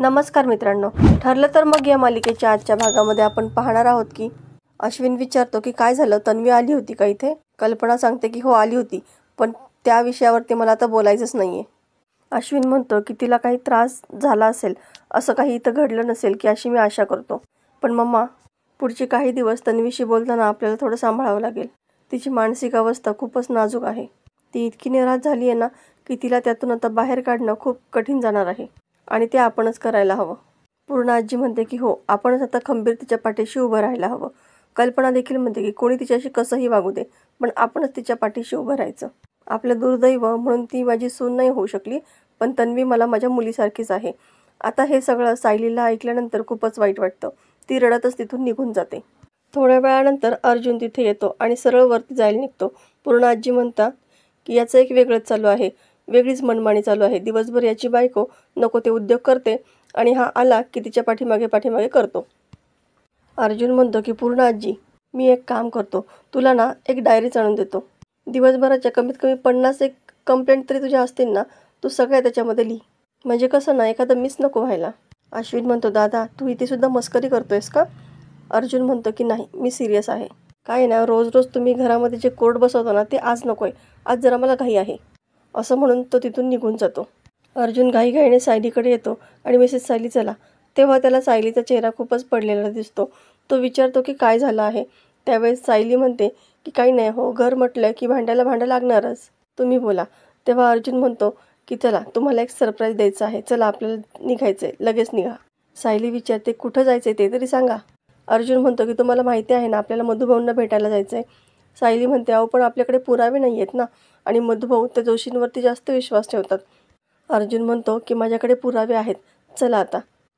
नमस्कार मित्रांनो, ठरलं तर मग या मालिकेच्या आजच्या भागामध्ये आपण पाहणार आहोत की अश्विन विचारतो की काय झालं, तन्वी आली होती का इथे? कल्पना सांगते की हो आली होती, पण त्या विषयावरती मला आता बोलायचंच नाहीये. अश्विन म्हणतो की तिला काही त्रास झाला असेल, असं काही इथं घडलं नसेल की अशी मी आशा करतो. पण मम्मा, पुढचे काही दिवस तन्वीशी बोलताना आपल्याला थोडं सांभाळावं लागेल. तिची मानसिक अवस्था खूपच नाजूक आहे. ती इतकी निराश झाली आहे ना की तिला त्यातून आता बाहेर काढणं खूप कठीण जाणार आहे आणि ते आपणच करायला हवं. पूर्ण आजी म्हणते की हो, आपणच आता खंबीर तिच्या पाठीशी उभं राहायला हवं. कल्पना देखील म्हणते की कोणी तिच्याशी कसंही वागू दे, पण आपणच तिच्या पाठीशी उभं राहायचं. आपलं दुर्दैव म्हणून ती माझी सून नाही होऊ शकली, पण तन्वी मला माझ्या मुलीसारखीच आहे. आता हे सगळं सायलीला ऐकल्यानंतर खूपच वाईट वाटतं. ती रडतच तिथून निघून जाते. थोड्या वेळानंतर अर्जुन तिथे येतो आणि सरळ वरती जायला निघतो. पूर्ण आजी म्हणतात की याचं एक वेगळंच चालू आहे, वेगळीच मनमानी चालू आहे. दिवसभर याची बायको नको ते उद्योग करते आणि हा आला की तिच्या पाठीमागे करतो. अर्जुन म्हणतो की पूर्ण आजी, मी एक काम करतो, तुला ना एक डायरीच आणून देतो. दिवसभराच्या कमीत कमी 50 एक कंप्लेंट तरी तुझ्या असतील ना, तू सगळ्या त्याच्यामध्ये लिही. म्हणजे कसं ना, एखादं मिस नको व्हायला. अश्विन म्हणतो दादा, तू इथे सुद्धा मस्करी करतोयस का? अर्जुन म्हणतो की नाही, मी सिरियस आहे. काय ना, रोज रोज तुम्ही घरामध्ये जे कोर्ट बसवतो ना, ते आज नकोय. आज जरा मला घाई आहे, असं म्हणून तो तिथून निघून जातो. अर्जुन घाईघाईने सायलीकडे येतो आणि मिसेस सायली चला. तेव्हा त्याला सायलीचा चेहरा खूपच पडलेला दिसतो. तो विचारतो की काय झालं आहे. त्यावेळेस सायली म्हणते की काही नाही हो, घर म्हटलं की भांड्याला भांडं लागणारच, तुम्ही बोला. तेव्हा अर्जुन म्हणतो की चला, तुम्हाला एक सरप्राईज द्यायचं आहे, चला आपल्याला निघायचंय, लगेच निघा. सायली विचारते कुठं जायचंय ते तरी सांगा. अर्जुन म्हणतो की तुम्हाला माहिती आहे ना, आपल्याला मधुभाऊंना भेटायला जायचंय. सायली म्हणते अहो, पण आपल्याकडे पुरावे नाही आहेत ना, आणि मधुभाऊ त्या जोशींवरती जास्त विश्वास ठेवतात. अर्जुन म्हणतो की माझ्याकडे पुरावे आहेत, चला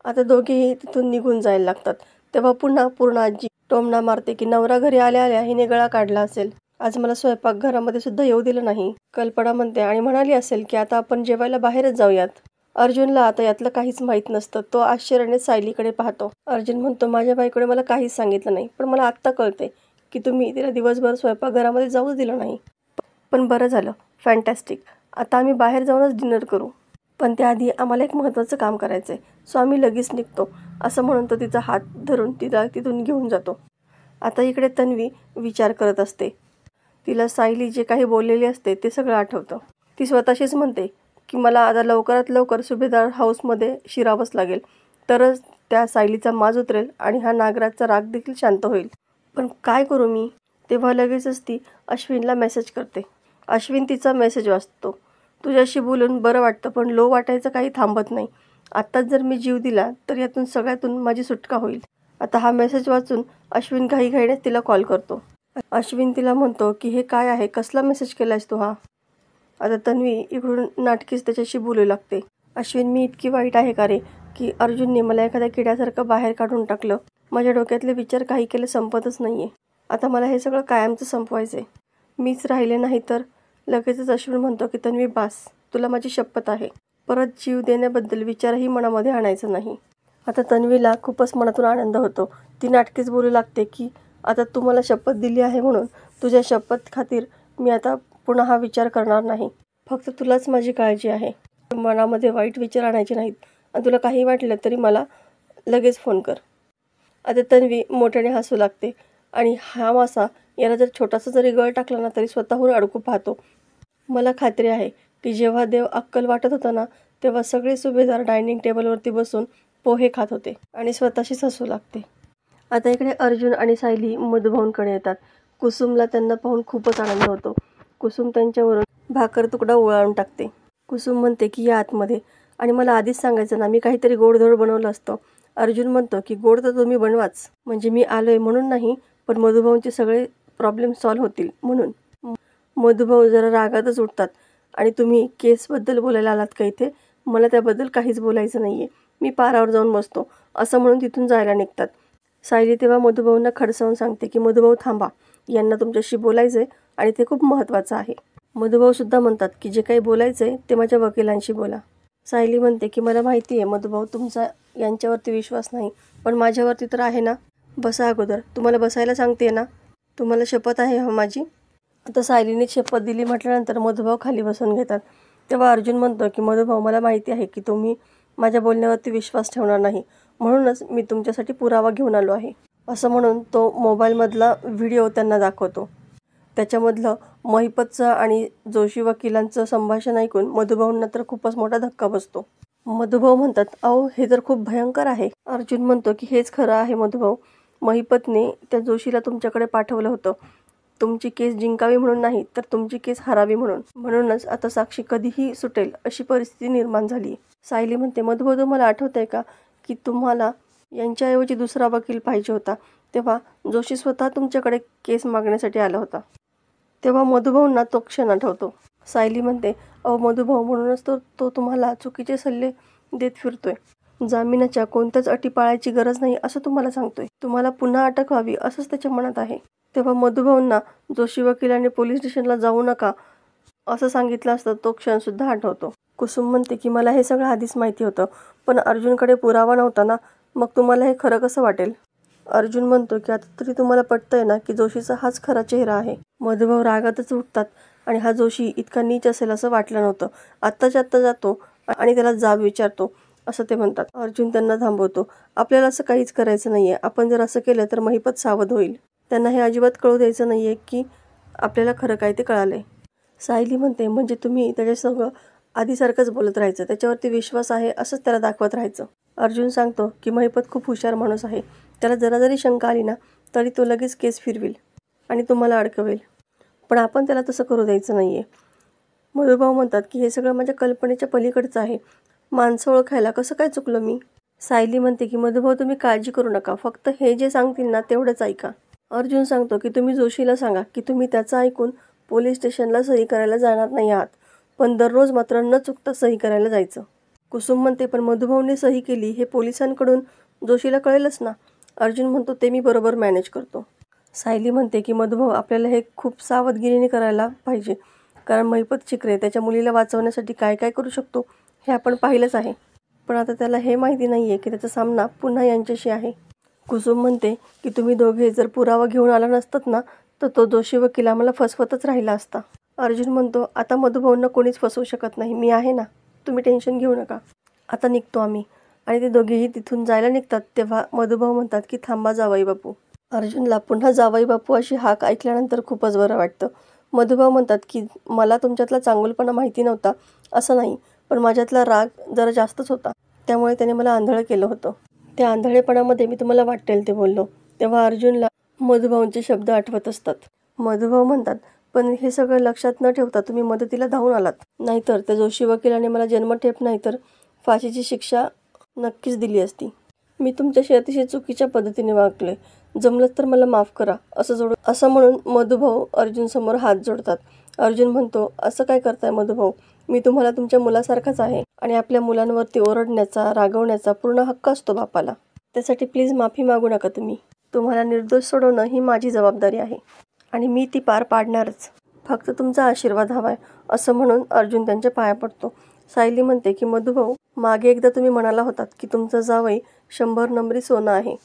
आता दोघेही तिथून निघून जायला लागतात. तेव्हा पुन्हा पूर्ण आजी टोमणा मारते की नवरा घरी आल्या आल्या हिने गळा काढला असेल, आज मला स्वयंपाकघरामध्ये सुद्धा येऊ दिलं नाही. कल्पना म्हणते आणि म्हणाली असेल की आता आपण जेवायला बाहेरच जाऊयात. अर्जुनला आता यातलं काहीच माहीत नसतं. तो आश्चर्याने सायलीकडे पाहतो. अर्जुन म्हणतो माझ्या बायकोने मला काहीच सांगितलं नाही, पण मला आत्ता कळते की तुम्ही तिला दिवसभर स्वयंपाकघरामध्ये जाऊच दिलं नाही. पण बरं झालं, फॅन्टॅस्टिक. आता आम्ही बाहेर जाऊनच डिनर करू, पण त्याआधी आम्हाला एक महत्त्वाचं काम करायचं आहे, सो आम्ही लगेच निघतो, असं म्हणून तो तिचा हात धरून तिला तिथून घेऊन जातो. आता इकडे तन्वी विचार करत असते. तिला सायली जे काही बोललेली असते ते सगळं आठवतं. ती स्वतःशीच म्हणते की मला आता लवकरात लवकर सुभेदार हाऊसमध्ये शिरावंच लागेल, तरच त्या सायलीचा माज उतरेल आणि हा नागराजचा राग देखील शांत होईल. पण काय करू मी? तेव्हा लगेचच ती अश्विनला मेसेज करते. अश्विन तिचा मेसेज वाचतो. तुझ्याशी बोलून बरं वाटतं, पण लो वाटायचं काही थांबत नाही. आत्ताच जर मी जीव दिला तर यातून सगळ्यातून माझी सुटका होईल. आता हा मेसेज वाचून अश्विन घाईघाईने तिला कॉल करतो. अश्विन तिला म्हणतो की हे काय आहे, कसला मेसेज केलायस तू हा? आता तन्वी इकडून नाटकीच त्याच्याशी बोलू लागते. अश्विन, मी इतकी वाईट आहे का रे की अर्जुनने मला एखाद्या किड्यासारखं बाहेर काढून टाकलं. माझ्या डोक्यातले विचार काही केले संपतच नाहीये. आता मला हे सगळं कायमचं संपवायचंय. मीच राहिले नाही तर. लगेचच अश्विन म्हणतो की तन्वी बास, तुला माझी शपथ आहे, परत जीव देण्याबद्दल विचारही मनामध्ये आणायचा नाही. आता तन्वीला खूपच मनातून आनंद होतो. ती नाटकीच बोलू लागते की आता तू मला शपथ दिली आहे म्हणून तुझ्या शपथ खातीर मी आता पुन्हा हा विचार करणार नाही. फक्त तुलाच माझी काळजी आहे. मनामध्ये वाईट विचार आणायचे नाहीत, आणि तुला काही वाटलं तरी मला लगेच फोन कर. आता तन्वी मोठ्याने हसू लागते आणि हा मासा याला जर छोटासा जरी गळ टाकला ना तरी स्वतःहून अडकू पाहतो. मला खात्री आहे की जेव्हा देव अक्कल वाटत होता ना, तेव्हा सगळे सुभेदार डायनिंग टेबलवरती बसून पोहे खात होते आणि स्वतःशीच हसू लागते. आता इकडे अर्जुन आणि सायली मधुभाऊंकडे येतात. कुसुमला त्यांना पाहून खूपच आनंद होतो. कुसुम त्यांच्यावरून भाकर तुकडा ओवाळून टाकते. कुसुम म्हणते की या आतमध्ये, आणि मला आधीच सांगायचं ना, मी काहीतरी गोडधोड बनवलं असतं. अर्जुन म्हणतो की गोड तर तुम्ही बनवाच, म्हणजे मी आलोय म्हणून नाही, पण मधुभाऊंचे सगळे प्रॉब्लेम सॉल्व्ह होतील म्हणून. मधुभाऊ जरा रागातच उठतात आणि तुम्ही केसबद्दल बोलायला आलात का इथे? मला त्याबद्दल काहीच बोलायचं नाहीये, मी पारावर जाऊन बसतो, असं म्हणून तिथून जायला निघतात. सायली तेव्हा मधुभाऊंना खडसावून सांगते की मधुभाऊ थांबा, यांना तुमच्याशी बोलायचंय आणि ते खूप महत्त्वाचं आहे. मधुभाऊ सुद्धा म्हणतात की जे काही बोलायचंय ते माझ्या वकिलांशी बोला. सायली म्हणते की मला माहिती आहे मधुभाऊ, तुमचा यांच्यावरती विश्वास नाही, पण माझ्यावरती तर आहे ना. बसा अगोदर, तुम्हाला बसायला सांगते ना, तुम्हाला शपथ आहे हो माझी. आता सायलीने शपथ दिली म्हटल्यानंतर मधुभाऊ खाली बसून घेतात. तेव्हा अर्जुन म्हणतो की मधुभाऊ, मला माहिती आहे की तुम्ही माझ्या बोलण्यावरती विश्वास ठेवणार नाही, म्हणूनच मी तुमच्यासाठी पुरावा घेऊन आलो आहे, असं म्हणून तो मोबाईलमधला व्हिडिओ त्यांना दाखवतो. त्याच्यामधलं महिपतचं आणि जोशी वकिलांचं संभाषण ऐकून मधुभाऊंना तर खूपच मोठा धक्का बसतो. मधुभाऊ म्हणतात, अहो हे तर खूप भयंकर आहे. अर्जुन म्हणतो की हेच खरं आहे मधुभाऊ, महिपतने त्या जोशीला तुमच्याकडे पाठवलं होतं, तुमची केस जिंकावी म्हणून नाही तर तुमची केस हरावी म्हणून. म्हणूनच आता साक्षी कधीही सुटेल अशी परिस्थिती निर्माण झाली. सायली म्हणते, मधुभाऊ तुम्हाला आठवतंय का की तुम्हाला यांच्याऐवजी दुसरा वकील पाहिजे होता, तेव्हा जोशी स्वतः तुमच्याकडे केस मागण्यासाठी आला होता. तेव्हा मधुभाऊंना तो क्षण आठवतो. सायली म्हणते, अहो मधुभाऊ, म्हणूनच तो तुम्हाला चुकीचे सल्ले देत फिरतोय. जामिनाच्या कोणत्याच अटी पाळायची गरज नाही असं तुम्हाला सांगतोय. तुम्हाला पुन्हा अटक व्हावी असंच त्याच्या मनात आहे. तेव्हा मधुभाऊंना जोशी वकिलांनी पोलीस स्टेशनला जाऊ नका असं सांगितलं असतं तो क्षणसुद्धा आठवतो. कुसुम म्हणते की मला हे सगळं आधीच माहिती होतं, पण अर्जुनकडे पुरावा नव्हता ना, मग तुम्हाला हे खरं कसं वाटेल? अर्जुन म्हणतो की आता तरी तुम्हाला पटतंय ना की जोशीचा हाच खरा चेहरा आहे. मधुभाऊ रागातच उठतात आणि हा जोशी इतका नीच असेल असं वाटलं नव्हतं. आत्ताच्या आत्ता जातो आणि त्याला जाब विचारतो असं ते म्हणतात. अर्जुन त्यांना थांबवतो. आपल्याला असं काहीच करायचं नाहीये. आपण जर असं केलं तर महिपत सावध होईल. त्यांना हे अजिबात कळू द्यायचं नाहीये की आपल्याला खरं काय ते कळालंय. सायली म्हणते, म्हणजे तुम्ही त्याच्यासंग आधीसारखंच बोलत राहायचं, त्याच्यावरती विश्वास आहे असंच त्याला दाखवत राहायचं. अर्जुन सांगतो की महिपत खूप हुशार माणूस आहे. त्याला जरा जरी शंका आली ना तरी तो लगेच केस फिरविल आणि तुम्हाला अडकवेल, पण आपण त्याला तसं करू द्यायचं नाहीये. मधुभाऊ म्हणतात की हे सगळं माझ्या कल्पनेच्या पलीकडचं आहे. माणसं ओळखायला कसं काय चुकलं मी? सायली म्हणते की मधुभाऊ तुम्ही काळजी करू नका, फक्त हे जे सांगतील ना तेवढंच ऐका. अर्जुन सांगतो की तुम्ही जोशीला सांगा की तुम्ही त्याचं ऐकून पोलीस स्टेशनला सही करायला जाणार नाही आहात, पण दररोज मात्र न चुकता सही करायला जायचं. कुसुम म्हणते, पण मधुभाऊने सही केली हे पोलिसांकडून जोशीला कळेलच ना. अर्जुन म्हणतो, ते मी बरोबर मॅनेज करतो. सायली म्हणते की मधुभाऊ आपल्याला हे खूप सावधगिरीने करायला पाहिजे, कारण महिपत शिकरे त्याच्या मुलीला वाचवण्यासाठी काय काय करू शकतो हे आपण पाहिलंच आहे, पण आता त्याला हे माहिती नाही आहे की त्याचा सामना पुन्हा यांच्याशी आहे. कुसुम म्हणते की तुम्ही दोघे जर पुरावा घेऊन आला नसतात ना तर तो जोशी वकील आम्हाला फसवतच राहिला असता. अर्जुन म्हणतो, आता मधुभाऊंना कोणीच फसवू शकत नाही, मी आहे ना, तुम्ही टेन्शन घेऊ नका. आता निघतो आम्ही. आणि ते दोघेही तिथून जायला निघतात तेव्हा मधुभाऊ म्हणतात की थांबा जावई बापू. अर्जुनला पुन्हा जावई बापू अशी हाक ऐकल्यानंतर खूपच बरं वाटतं. मधुभाऊ म्हणतात की मला तुमच्यातला चांगुलपणा माहिती नव्हता असं नाही, पण माझ्यातला राग जरा जास्तच होता, त्यामुळे त्याने मला आंधळं केलं होतं. त्या आंधळेपणामध्ये मी तुम्हाला वाटेल ते बोललो. तेव्हा अर्जुनला मधुभाऊंचे शब्द आठवत असतात. मधुभाऊ म्हणतात, पण हे सगळं लक्षात न ठेवता तुम्ही मदतीला धावून आलात, नाहीतर त्या जोशी वकिलाने मला जन्मठेप नाही तर फाशीची शिक्षा नक्कीच दिली असती. मी तुमच्याशी अतिशय चुकीच्या पद्धतीने वागले, जमलं तर मला माफ करा असं म्हणून मधुभाऊ अर्जुन समोर हात जोडतात. अर्जुन म्हणतो, असं काय करताय मधुभाऊ, मी तुम्हाला तुमच्या मुलासारखाच आहे आणि आपल्या मुलांवरती ओरडण्याचा रागवण्याचा पूर्ण हक्क असतो बापाला. त्यासाठी प्लीज माफी मागू नका तुम्ही. तुम्हाला निर्दोष सोडवणं ही माझी जबाबदारी आहे आणि मी ती पार पाडणारच. फक्त तुमचा आशीर्वाद हवाय असं म्हणून अर्जुन त्यांच्या पाया पडतो. सायली म्हणते की मधुभाऊ, मागे एकदा तुम्ही म्हणाला होतात की तुमचा जावई 100 नंबरी सोनं आहे,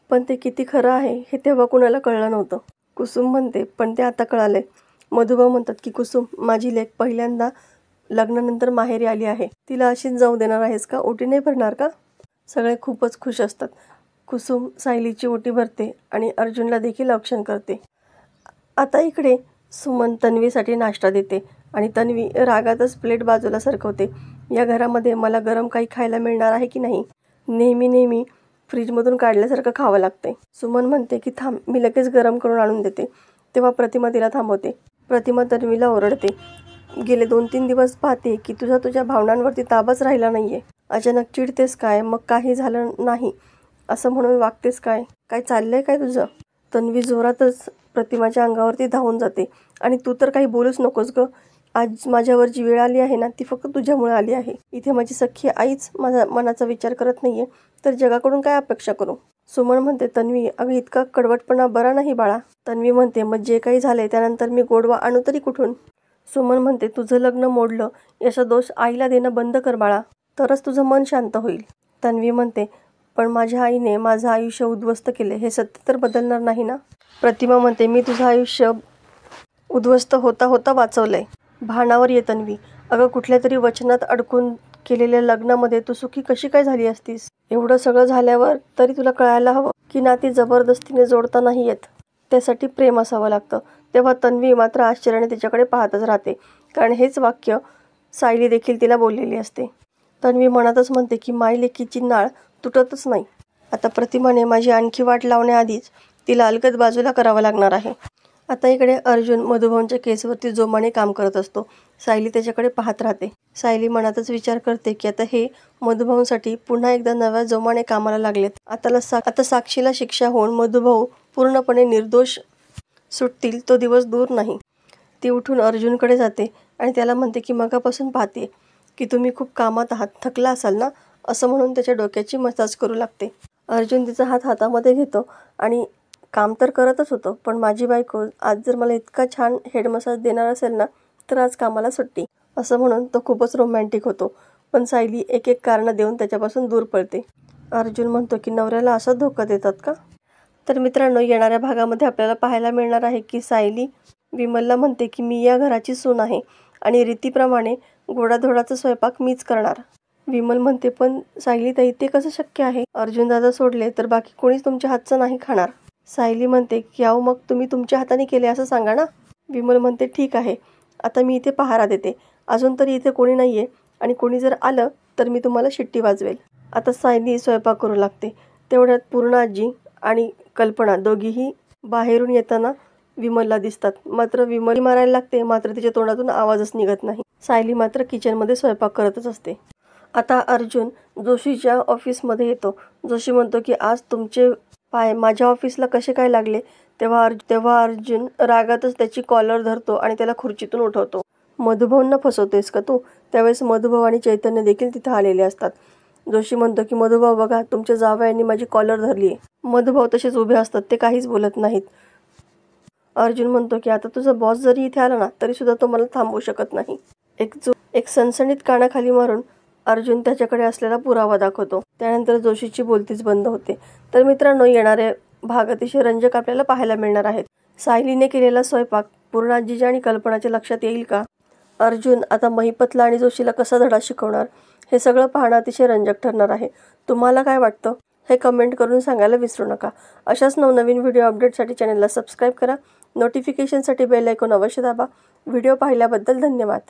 पण ते किती खरं आहे हे तेव्हा कुणाला कळलं नव्हतं. कुसुम म्हणते, पण ते आता कळालंय. मधुभाऊ म्हणतात की कुसुम, माझी लेक पहिल्यांदा लग्नानंतर माहेरी आली आहे, तिला अशीच जाऊ देणार आहेस का? ओटी नाही भरणार का? सगळे खूपच खुश असतात. कुसुम सायलीची ओटी भरते आणि अर्जुनला देखील औक्षण करते. आता इकडे सुमन तन्वीसाठी नाश्ता देते आणि तन्वी रागातच प्लेट बाजूला सरकवते. या घरामध्ये मला गरम काही खायला मिळणार आहे की नाही? नेहमी फ्रीजमधून काढल्यासारखं खावं लागतंय. सुमन म्हणते की थांब, मी लगेच गरम करून आणून देते. तेव्हा प्रतिमा तिला थांबवते. प्रतिमा तन्वीला ओरडते, गेले 2-3 दिवस पाहते की तुझ्या भावनांवरती ताबाच राहिला नाहीये. अचानक चिडतेस काय? मग काही झालं नाही असं म्हणून वागतेस काय? काय चाललंय काय तुझं? तन्वी जोरातच प्रतिमाच्या अंगावरती धावून जाते आणि तू तर काही बोलूच नकोस ग. आज माझ्यावर जी वेळ आली आहे ना ती फक्त तुझ्यामुळे आली आहे. इथे माझी सख्खी आईच माझ्या मनाचा विचार करत नाहीये तर जगाकडून काय अपेक्षा करू? सुमन म्हणते, तन्वी अगं इतका कडवटपणा बरा नाही बाळा. तन्वी म्हणते, मग जे काही झालंय त्यानंतर मी गोडवा आणू तरी कुठून? सुमन म्हणते, तुझं लग्न मोडलं याचा दोष आईला देणं बंद कर बाळा, तरच तुझं मन शांत होईल. तन्वी म्हणते, पण माझ्या आईने माझं आयुष्य उद्ध्वस्त केले, हे सत्य तर बदलणार नाही ना? प्रतिमा म्हणते, मी तुझं आयुष्य उद्ध्वस्त होता होता वाचवलंय. भानावर ये तन्वी. अगं कुठल्या तरी वचनात अडकून केलेल्या लग्नामध्ये तू सुखी कशी काय झाली असतीस? एवढं सगळं झाल्यावर तरी तुला कळायला हवं की नाती जबरदस्तीने जोडता नाही येत, त्यासाठी प्रेम असावं लागतं. तेव्हा तन्वी मात्र आश्चर्याने तिच्याकडे पाहतच राहते, कारण हेच वाक्य सायली देखील तिला बोललेली असते. तन्वी मनातच म्हणते की मायलेकीची नाळ तुटतच नाही. आता प्रतिमाने माझी आणखी वाट लावण्याआधीच तिला अलगद बाजूला करावं लागणार आहे. आता इकडे अर्जुन मधुभाऊंच्या केसवरती जोमाने काम करत असतो. सायली त्याच्याकडे पाहत राहते. सायली मनातच विचार करते की आता हे मधुभाऊंसाठी पुन्हा एकदा नव्या जोमाने कामाला लागलेत. आता साक्षीला शिक्षा होऊन मधुभाऊ पूर्णपणे निर्दोष सुटतील तो दिवस दूर नाही. ती उठून अर्जुनकडे जाते आणि त्याला म्हणते की मगापासून पाहते की तुम्ही खूप कामात आहात, थकला असाल ना, असं म्हणून त्याच्या डोक्याची मसाज करू लागते. अर्जुन तिचा हात हातामध्ये घेतो आणि काम तर करतच होतं, पण माझी बायको आज जर मला इतका छान हेड मसाज देणार असेल ना, तर आज कामाला सुट्टी, असं म्हणून तो खूपच रोमॅन्टिक होतो. पण सायली एक एक कारणं देऊन त्याच्यापासून दूर पळते. अर्जुन म्हणतो की नवऱ्याला असा धोका देतात का? तर मित्रांनो, येणाऱ्या भागामध्ये आपल्याला पाहायला मिळणार आहे की सायली विमलला म्हणते की मी या घराची सून आहे आणि रीतीप्रमाणे गोडाधोडाचा स्वयंपाक मीच करणार. विमल म्हणते पण सायली ताई, ते कसं शक्य आहे? अर्जुन दादा सोडले तर बाकी कोणीच तुमच्या हातचं नाही खाणार. सायली म्हणते की अहो मग तुम्ही तुमच्या हाताने केले असं सांगा ना. विमल म्हणते ठीक आहे, आता मी इथे पहारा देते. अजून तरी इथे कोणी नाही आहे आणि कोणी जर आलं तर मी तुम्हाला शिट्टी वाजवेल. आता सायली स्वयंपाक करू लागते. तेवढ्यात पूर्णाजी आणि कल्पना दोघीही बाहेरून येताना विमलला दिसतात. मात्र विमल मारायला लागते, मात्र तिच्या तोंडातून आवाजच निघत नाही. सायली मात्र किचनमध्ये स्वयंपाक करतच असते. आता अर्जुन जोशीच्या ऑफिसमध्ये येतो. जोशी म्हणतो की आज तुमचे पाय माझ्या ऑफिसला कसे काय लागले? तेव्हा अर्जुन रागातच त्याची कॉलर धरतो आणि त्याला खुर्चीतून उठवतो. मधुभाऊंना फसवतेस का तू? त्यावेळेस मधुभाऊ आणि चैतन्य देखील तिथे आलेले असतात. जोशी म्हणतो की मधुभाऊ बघा, तुमच्या जावयाने माझी कॉलर धरली आहे. मधुभाऊ तसेच उभे असतात, ते काहीच बोलत नाहीत. अर्जुन म्हणतो की आता तुझा बॉस जरी इथे आला ना, तरी सुद्धा तो मला थांबवू शकत नाही. एक सणसणीत कानाखाली मारून अर्जुन त्याच्याकडे असलेला पुरावा दाखवतो. त्यानंतर जोशीची बोलतीच बंद होते. तर मित्रांनो, येणारे भाग अतिशय रंजक आपल्याला पाहायला मिळणार आहेत. सायलीने केलेला स्वयंपाक पूर्णाजीच्या आणि कल्पनाच्या लक्षात येईल का? अर्जुन आता महिपतला आणि जोशीला कसा धडा शिकवणार? हे सगळं पाहणं अतिशय रंजक ठरणार आहे. तुम्हाला काय वाटतं हे कमेंट करून सांगायला विसरू नका. अशाच नवनवीन व्हिडिओ अपडेटसाठी चॅनलला सबस्क्राईब करा. नोटिफिकेशनसाठी बेल आयकॉन अवश्य दाबा. व्हिडिओ पाहिल्याबद्दल धन्यवाद.